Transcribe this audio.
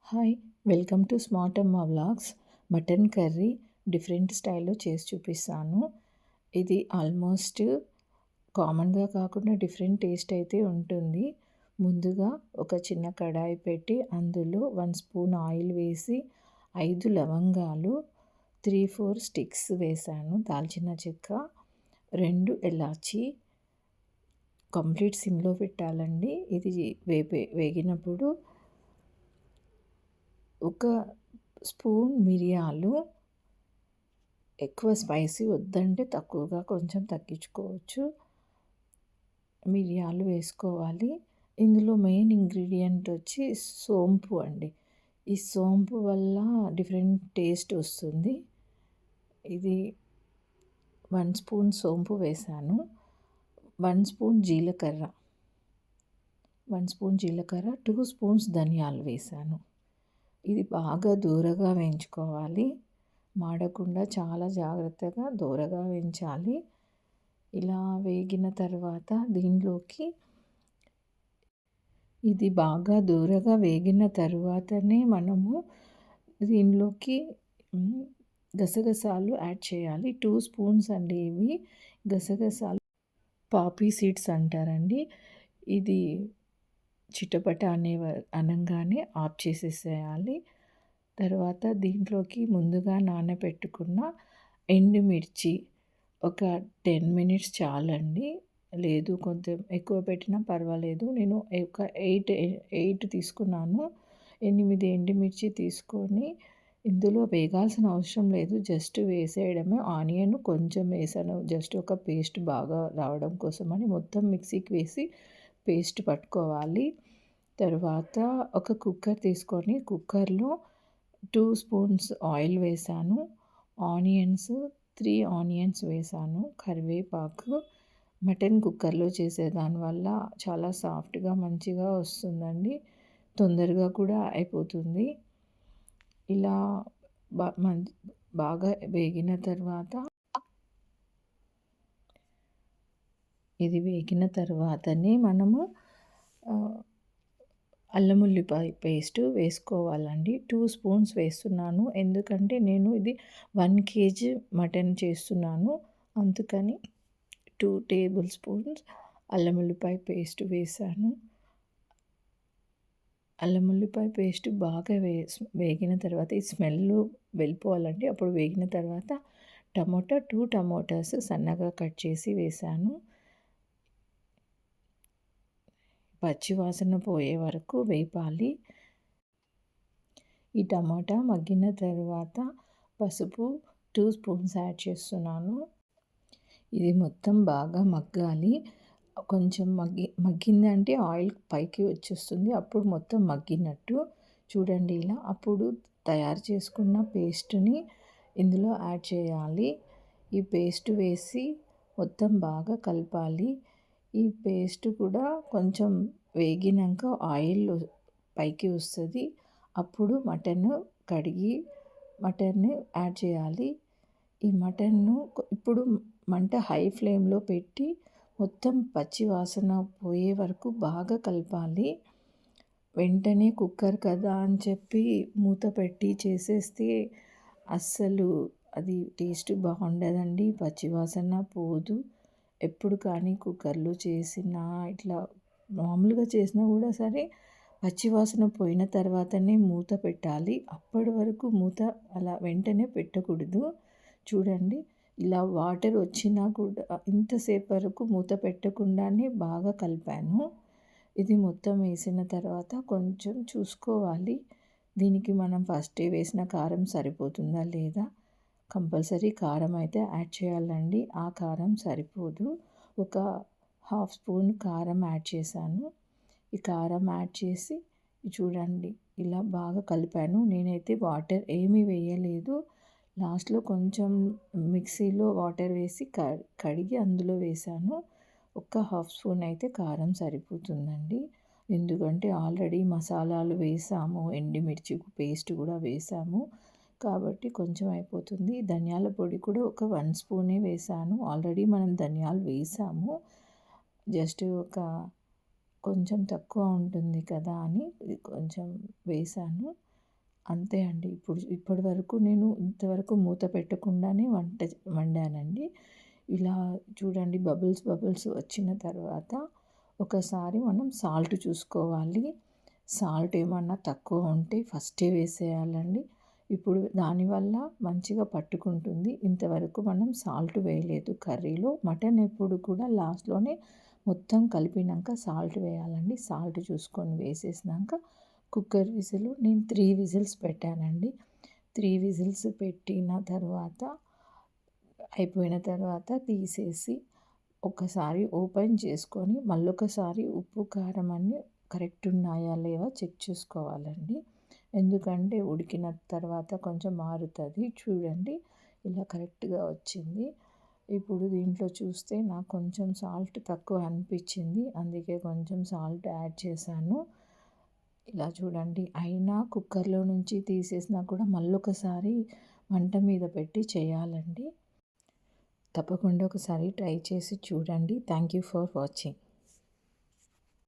Hi! Welcome to smart అమ్మ vlogs. Mutton curry different స్టైల్‌లో చేసి చూపిస్తాను. ఇది ఆల్మోస్ట్ కామన్‌గా కాకుండా డిఫరెంట్ టేస్ట్ అయితే ఉంటుంది. ముందుగా ఒక చిన్న కడాయి పెట్టి అందులో 1 స్పూన్ ఆయిల్ వేసి 5 లవంగాలు, 3, 4 స్టిక్స్ వేశాను. దాల్చిన చెక్క, 2 ఇలాచీ కంప్లీట్ సిమ్‌లో పెట్టాలండి. ఇది వేగినప్పుడు ఒక స్పూన్ మిరియాలు, ఎక్కువ స్పైసీ వద్దంటే తక్కువగా కొంచెం తగ్గించుకోవచ్చు. మిరియాలు వేసుకోవాలి. ఇందులో మెయిన్ ఇంగ్రీడియంట్ వచ్చి సోంపు అండి. ఈ సోంపు వల్ల డిఫరెంట్ టేస్ట్ వస్తుంది. ఇది 1 స్పూన్ సోంపు వేశాను. 1 స్పూన్ జీలకర్ర, 2 స్పూన్స్ ధనియాలు వేశాను. ఇది బాగా దూరగా వేయించుకోవాలి. మాడకుండా చాలా జాగ్రత్తగా దూరగా వేయించాలి. ఇలా వేగిన తర్వాత దీనిలోకి ఇది బాగా దూరగా వేగిన తరువాతనే మనము దీనిలోకి గసగసాలు యాడ్ చేయాలి. 2 స్పూన్స్ అండి ఇవి గసగసాలు. పాపీ సీడ్స్ అంటారండి. ఇది చిటపట అనంగానే ఆఫ్ చేసేసేయాలి. తర్వాత దీంట్లోకి ముందుగా నానబెట్టుకున్న ఎండుమిర్చి ఒక 10 మినిట్స్ చాలండి. లేదు కొంచెం ఎక్కువ పెట్టినా పర్వాలేదు. నేను ఒక 8 తీసుకున్నాను. 8 ఎండుమిర్చి తీసుకొని ఇందులో వేగాల్సిన అవసరం లేదు. జస్ట్ వేసేయడమే. ఆనియన్ కొంచెం వేసాను. జస్ట్ ఒక పేస్ట్ బాగా రావడం కోసమని మొత్తం మిక్సీకి వేసి పేస్ట్ పట్టుకోవాలి. తర్వాత ఒక కుక్కర్ తీసుకొని కుక్కర్లో 2 స్పూన్స్ ఆయిల్ వేసాను. 3 ఆనియన్స్ వేసాను. కరివేపాకు. మటన్ కుక్కర్లో చేసేదానివల్ల చాలా సాఫ్ట్‌గా మంచిగా వస్తుందండి. తొందరగా కూడా అయిపోతుంది. ఇలా బాగా వేగిన తర్వాత ఇది వేగిన తర్వాతనే మనము అల్లం ఉల్లిపాయ పేస్ట్ వేసుకోవాలండి. 2 స్పూన్స్ వేస్తున్నాను. ఎందుకంటే నేను ఇది 1 కేజీ మటన్ చేస్తున్నాను. అందుకని 2 టేబుల్ స్పూన్స్ అల్లం ఉల్లిపాయ పేస్ట్ వేశాను. అల్లం ఉల్లిపాయ పేస్ట్ బాగా వేగిన తర్వాత ఈ స్మెల్ వెళ్ళిపోవాలండి. అప్పుడు వేగిన తర్వాత 2 టమోటాస్ సన్నగా కట్ చేసి వేశాను. పచ్చి వాసన పోయే వరకు వేపాలి. ఈ టమాటా మగ్గిన తర్వాత పసుపు 2 స్పూన్స్ యాడ్ చేస్తున్నాను. ఇది మొత్తం బాగా మగ్గాలి. కొంచెం మగ్గిందంటే ఆయిల్ పైకి వచ్చేస్తుంది. అప్పుడు మొత్తం మగ్గినట్టు చూడండి ఇలా. అప్పుడు తయారు చేసుకున్న పేస్ట్ని ఇందులో యాడ్ చేయాలి. ఈ పేస్ట్ వేసి మొత్తం బాగా కలపాలి. ఈ పేస్ట్ కూడా కొంచెం వేగినాక ఆయిల్ పైకి వస్తుంది. అప్పుడు మటన్ కడిగి మటన్ని యాడ్ చేయాలి. ఈ మటన్ను ఇప్పుడు మంట హై ఫ్లేమ్లో పెట్టి మొత్తం పచ్చి వాసన పోయే వరకు బాగా కలపాలి. వెంటనే కుక్కర్ కదా అని చెప్పి మూత పెట్టి చేసేస్తే అస్సలు అది టేస్ట్ బాగుండదండి. పచ్చి వాసన పోదు. ఎప్పుడు కానీ కుక్కర్లో చేసినా ఇట్లా మామూలుగా చేసినా కూడా సరే పచ్చివాసన పోయిన తర్వాతనే మూత పెట్టాలి. అప్పటి వరకు మూత అలా వెంటనే పెట్టకూడదు. చూడండి ఇలా వాటర్ వచ్చినా కూడా ఇంతసేపు వరకు మూత పెట్టకుండానే బాగా కలిపాను. ఇది మొత్తం వేసిన తర్వాత కొంచెం చూసుకోవాలి. దీనికి మనం ఫస్టే వేసిన కారం సరిపోతుందా లేదా. కంపల్సరీ కారం అయితే యాడ్ చేయాలండి. ఆ కారం సరిపోదు. ఒక హాఫ్ స్పూన్ కారం యాడ్ చేశాను. ఈ కారం యాడ్ చేసి చూడండి ఇలా బాగా కలిపాను. నేనైతే వాటర్ ఏమీ వేయలేదు. లాస్ట్లో కొంచెం మిక్సీలో వాటర్ వేసి కడిగి అందులో వేశాను. ఒక హాఫ్ స్పూన్ అయితే కారం సరిపోతుందండి. ఎందుకంటే ఆల్రెడీ మసాలాలు వేసాము, ఎండుమిర్చి పేస్ట్ కూడా వేసాము కాబట్టి కొంచెం అయిపోతుంది. ధనియాల పొడి కూడా ఒక 1 స్పూనే వేసాను. ఆల్రెడీ మనం ధనియాలు వేసాము. జస్ట్ కొంచెం తక్కువ ఉంటుంది కదా అని కొంచెం వేసాను. అంతే అండి. ఇప్పటి వరకు నేను ఇంతవరకు మూత పెట్టకుండానే వండానండి. ఇలా చూడండి బబుల్స్ వచ్చిన తర్వాత ఒకసారి మనం సాల్ట్ చూసుకోవాలి. సాల్ట్ ఏమన్నా తక్కువ ఉంటే ఫస్టే వేసేయాలండి. ఇప్పుడు దానివల్ల మంచిగా పట్టుకుంటుంది. ఇంతవరకు మనం సాల్ట్ వేయలేదు కర్రీలో. మటన్ ఎప్పుడు కూడా లాస్ట్‌లోనే మొత్తం కలిపినాక సాల్ట్ వేయాలండి. సాల్ట్ చూసుకొని వేసేసినాక కుక్కర్ విజిల్ నేను 3 విజిల్స్ పెట్టానండి. 3 విజిల్స్ పెట్టిన తర్వాత అయిపోయిన తర్వాత తీసేసి ఒకసారి ఓపెన్ చేసుకొని మళ్ళొకసారి ఉప్పు, కారం అన్నీ కరెక్ట్ ఉన్నాయా లేవా చెక్ చేసుకోవాలండి. ఎందుకంటే ఉడికిన తర్వాత కొంచెం మారుతుంది. చూడండి ఇలా కరెక్ట్‌గా వచ్చింది. ఇప్పుడు దీంట్లో చూస్తే నాకు కొంచెం సాల్ట్ తక్కువ అనిపించింది. అందుకే కొంచెం సాల్ట్ యాడ్ చేశాను. ఇలా చూడండి అయినా కుక్కర్‌లో నుంచి తీసేసినా కూడా మళ్ళొకసారి మంట మీద పెట్టి చేయాలండి. తప్పకుండా ఒకసారి ట్రై చేసి చూడండి. Thank you for watching.